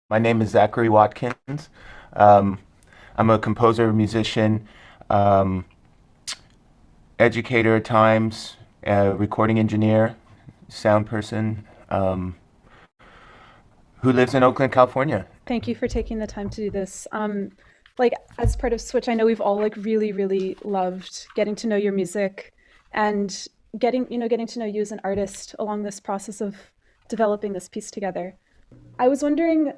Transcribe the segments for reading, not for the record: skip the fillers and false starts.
My name is Zachary Watkins. Um, I'm a composer, musician, um, educator at times, recording engineer, sound person, who lives in Oakland, California. Thank you for taking the time to do this. Like as part of Switch, I know we've all like really, really loved getting to know your music and getting to know you as an artist along this process of developing this piece together. I was wondering,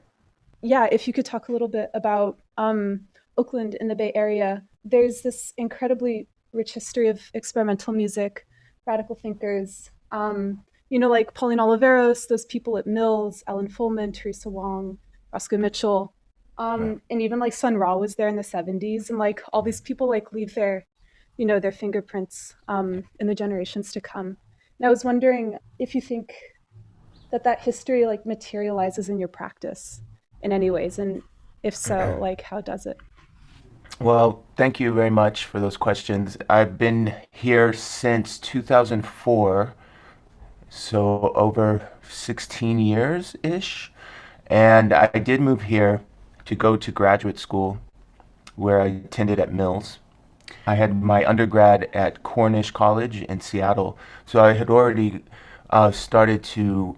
yeah, if you could talk a little bit about Oakland in the Bay Area. There's this incredibly rich history of experimental music, radical thinkers. Like Pauline Oliveros, those people at Mills, Ellen Fullman, Teresa Wong, Roscoe Mitchell, and even like Sun Ra was there in the '70s, and like all these people like leave their fingerprints in the generations to come. And I was wondering if you think that history like materializes in your practice in any ways, and if so, like how does it? Well, thank you very much for those questions. I've been here since 2004, so over 16 years ish. And I did move here to go to graduate school where I attended at Mills. I had my undergrad at Cornish College in Seattle, so I had already started to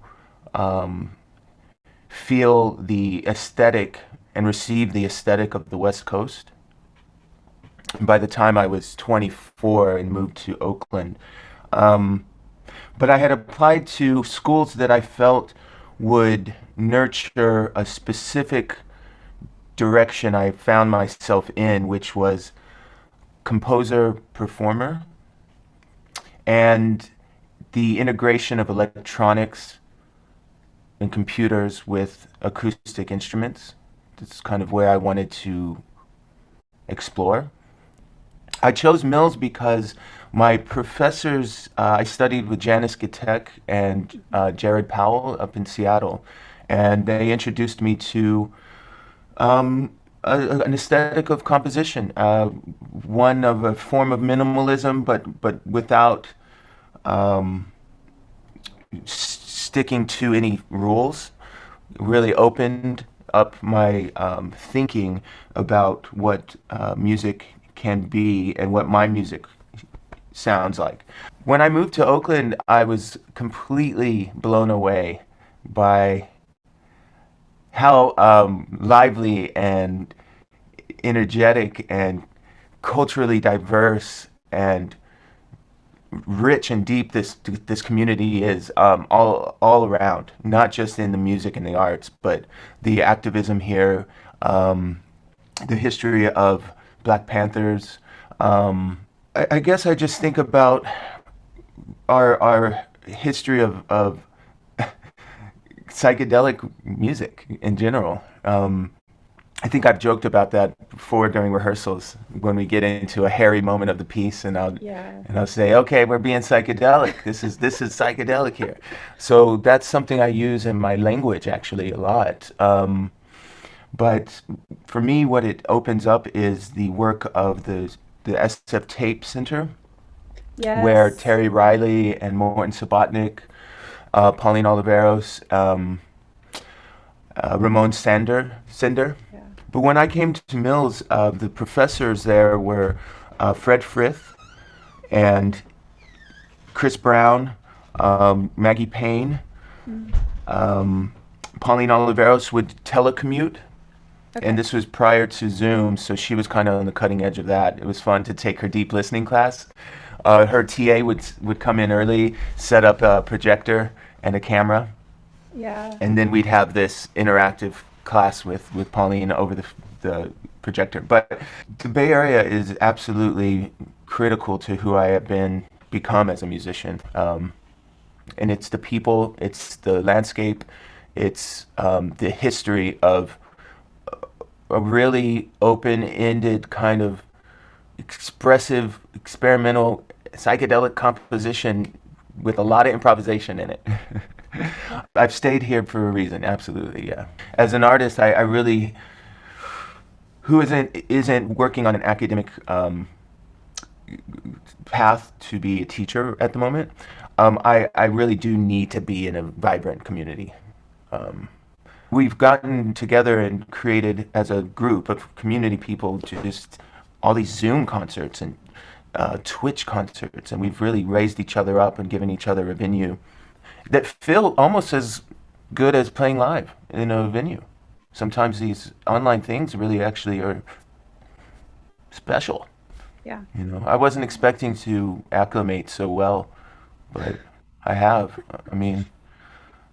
um, feel the aesthetic and receive the aesthetic of the West Coast. And by the time I was 24 and moved to Oakland, um, but I had applied to schools that I felt would nurture a specific direction I found myself in, which was composer performer and the integration of electronics and computers with acoustic instruments. That's kind of where I wanted to explore. I chose Mills because my professors, I studied with Janice Gitek and Jared Powell up in Seattle, and they introduced me to an aesthetic of composition, one of a form of minimalism, but without um, sticking to any rules. Really opened up my thinking about what music can be and what my music sounds like. When I moved to Oakland, I was completely blown away by how lively and energetic and culturally diverse and rich and deep this community is, all around, not just in the music and the arts, but the activism here, um, the history of Black Panthers. I guess I just think about our history of psychedelic music in general. I think I've joked about that before during rehearsals when we get into a hairy moment of the piece, and Yeah. I'll say, "Okay, we're being psychedelic. This is psychedelic here." So that's something I use in my language actually a lot. But for me, what it opens up is the work of the SF Tape Center, where Yes. Terry Riley and Morton Subotnick, Pauline Oliveros, Ramon Sender. Yeah. But when I came to Mills, the professors there were Fred Frith and Chris Brown, Maggie Payne. Mm. Um, Pauline Oliveros would telecommute, and Okay. this was prior to Zoom, so she was kind of on the cutting edge of that. It was fun to take her deep listening class. Her TA would come in early, set up a projector and a camera, Yeah. and then we'd have this interactive class with Pauline over the projector. But the Bay Area is absolutely critical to who I have become as a musician. And it's the people, it's the landscape, it's the history of a really open-ended kind of expressive, experimental, psychedelic composition with a lot of improvisation in it. I've stayed here for a reason, absolutely, yeah. As an artist, I really, who isn't working on an academic path to be a teacher at the moment, I really do need to be in a vibrant community. Um, we've gotten together and created as a group of community people just all these Zoom concerts and Twitch concerts, and we've really raised each other up and given each other a venue that feel almost as good as playing live in a venue. Sometimes these online things really actually are special. Yeah. You know, I wasn't expecting to acclimate so well, but I have. I mean,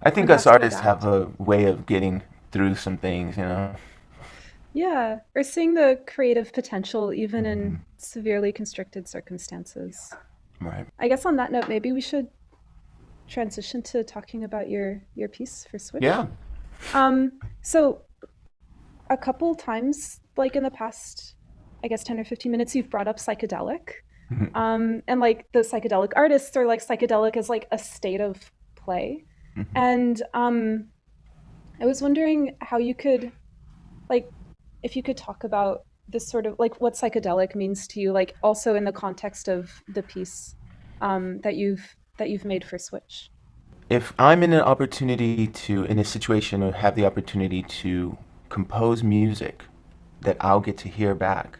I We're think got us to artists have adapt. a way of getting through some things, you know. Yeah, or seeing the creative potential even in Hmm. severely constricted circumstances. Right. I guess on that note, maybe we should transition to talking about your piece for Yeah. Switch. So a couple times, like in the past, I guess 10 or 15 minutes, you've brought up psychedelic. Hmm. And like the psychedelic artists are like psychedelic as like a state of play. Hmm. And I was wondering how you could like if you could talk about this sort of like what psychedelic means to you, like also in the context of the piece that you've made for Switch. If I'm in an opportunity to, in a situation, or have the opportunity to compose music that I'll get to hear back,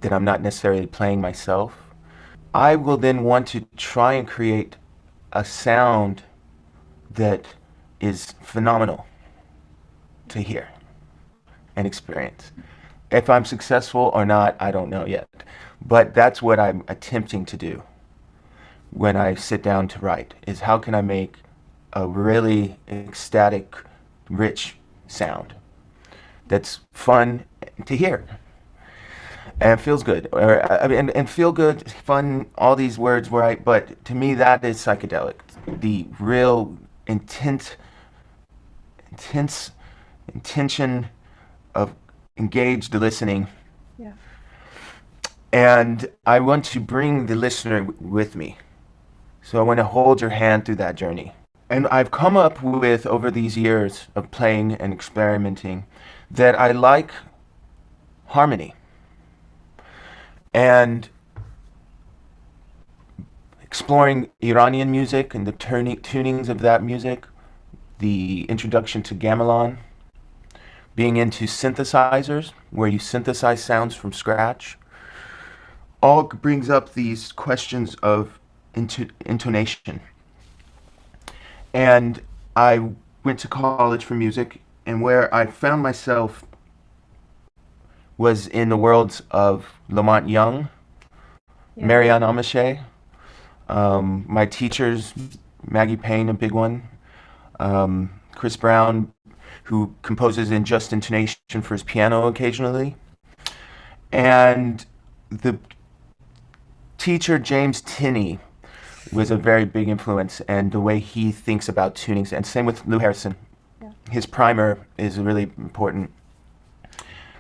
that I'm not necessarily playing myself, I will then want to try and create a sound that is phenomenal to hear and experience. If I'm successful or not, I don't know yet. But that's what I'm attempting to do when I sit down to write, is how can I make a really ecstatic, rich sound that's fun to hear and feels good, or I mean, and feel good, fun, all these words, right? But to me, that is psychedelic. The real intense intention of engaged listening, Yeah. and I want to bring the listener with me. So I want to hold your hand through that journey. And I've come up with, over these years of playing and experimenting, that I like harmony. And exploring Iranian music and the tunings of that music, the introduction to gamelan, being into synthesizers, where you synthesize sounds from scratch, all brings up these questions of intonation. And I went to college for music, and where I found myself was in the worlds of Lamont Young, Yeah. Marianne Amache, my teachers, Maggie Payne, a big one, Chris Brown, who composes in just intonation for his piano occasionally, and the teacher James Tinney was a very big influence, and the way he thinks about tunings, and same with Lou Harrison. Yeah. His primer is really important.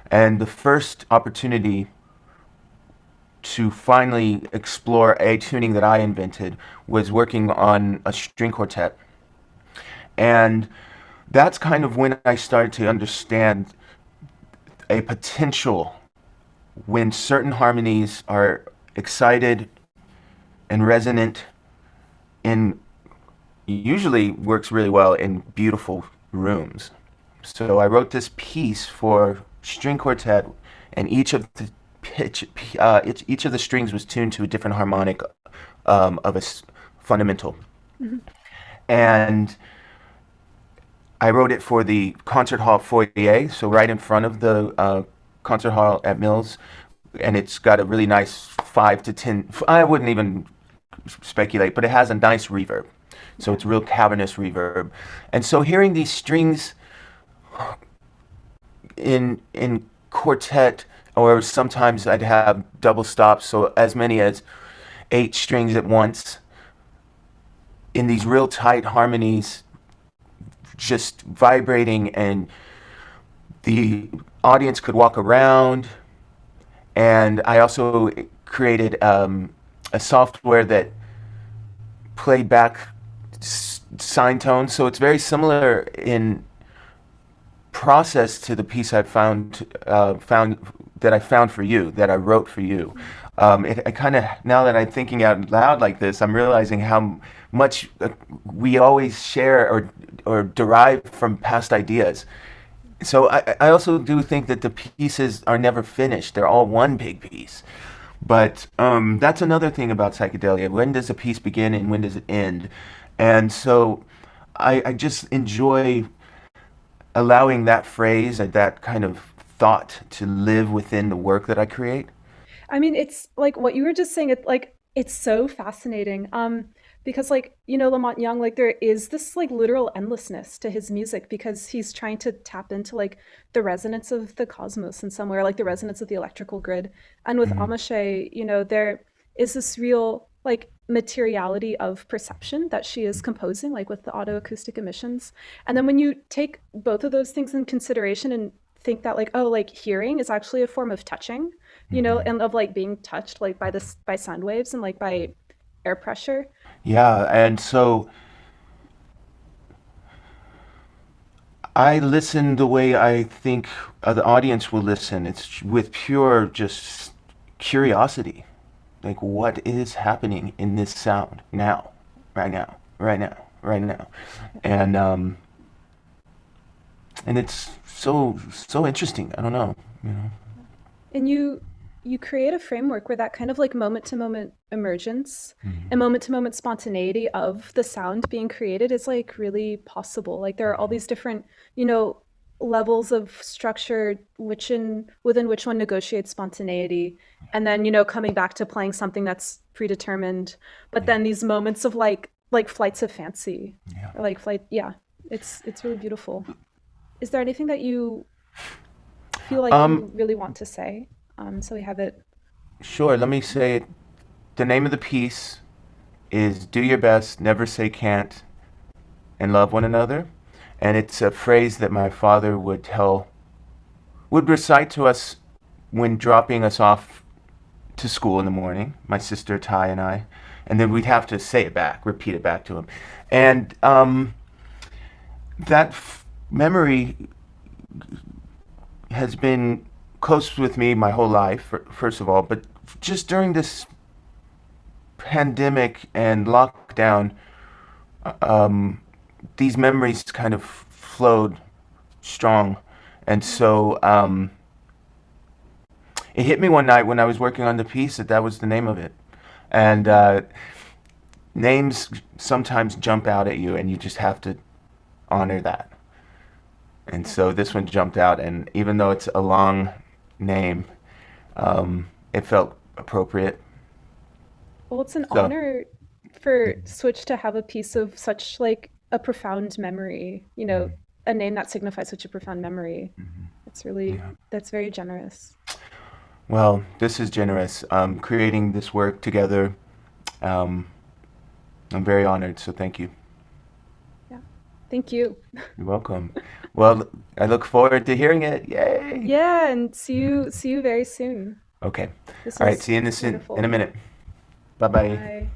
And the first opportunity to finally explore a tuning that I invented was working on a string quartet. And that's kind of when I started to understand a potential when certain harmonies are excited and resonant in, usually works really well in beautiful rooms. So I wrote this piece for string quartet, and each of the strings was tuned to a different harmonic of a fundamental. Mhm. And I wrote it for the concert hall foyer, so right in front of the concert hall at Mills, and it's got a really nice 5 to 10. I wouldn't even speculate, but it has a nice reverb, so Yeah. it's real cavernous reverb. And so hearing these strings in quartet, or sometimes I'd have double stops, so as many as 8 strings at once in these real tight harmonies, just vibrating, and the audience could walk around. And I also created a software that played back sine tones, so it's very similar in process to the piece I found for you, that I wrote for you. I kind of, now that I'm thinking out loud like this, I'm realizing how much we always share or derive from past ideas. So I also do think that the pieces are never finished. They're all one big piece. But that's another thing about psychedelia. When does a piece begin and when does it end? And so I just enjoy allowing that phrase and that kind of thought to live within the work that I create. I mean, it's like what you were just saying. It like it's so fascinating. Because like Lamont Young, like there is this like literal endlessness to his music because he's trying to tap into like the resonance of the cosmos in somewhere, like the resonance of the electrical grid. And with Hmm. Amashe, there is this real like materiality of perception that she is composing, like with the autoacoustic emissions. And then when you take both of those things in consideration and think that like, oh, like hearing is actually a form of touching, Hmm. and of like being touched like by sound waves and like by air pressure. Yeah, and so I listen the way I think the audience will listen. It's with pure just curiosity. Like, what is happening in this sound now, right now, right now, right now? And it's so interesting. I don't know, you know. And you create a framework where that kind of like moment to moment emergence and Mhm. moment to moment spontaneity of the sound being created is like really possible. Like there are all these different, you know, levels of structure within which one negotiates spontaneity, and then coming back to playing something that's predetermined, but Yeah, then these moments of like flights of fancy, yeah. or like flight, yeah, it's really beautiful. Is there anything that you feel like Um, you really want to say? So we have it. sure. Let me say it. The name of the piece is "Do Your Best, Never Say Can't, and Love One Another," and it's a phrase that my father would recite to us when dropping us off to school in the morning. My sister Tighe and I, and then we'd have to say it back, repeat it back to him, and that memory has been close with me my whole life, first of all, but just during this pandemic and lockdown, um, these memories kind of flowed strong. And so it hit me one night when I was working on the piece that that was the name of it. And names sometimes jump out at you, and you just have to honor that. And so this one jumped out, and even though it's a long name, it felt appropriate. Well, it's an So, honor for Switch to have a piece of such like a profound memory, a name that signifies such a profound memory. It's really, yeah. that's very generous. Well, this is generous. Creating this work together, um, I'm very honored, so thank you. Yeah. Thank you. You're welcome. Well, I look forward to hearing it. Yay! Yeah, and see you very soon. Okay. This All right. was See you in this in a wonderful. minute. Bye bye. Bye.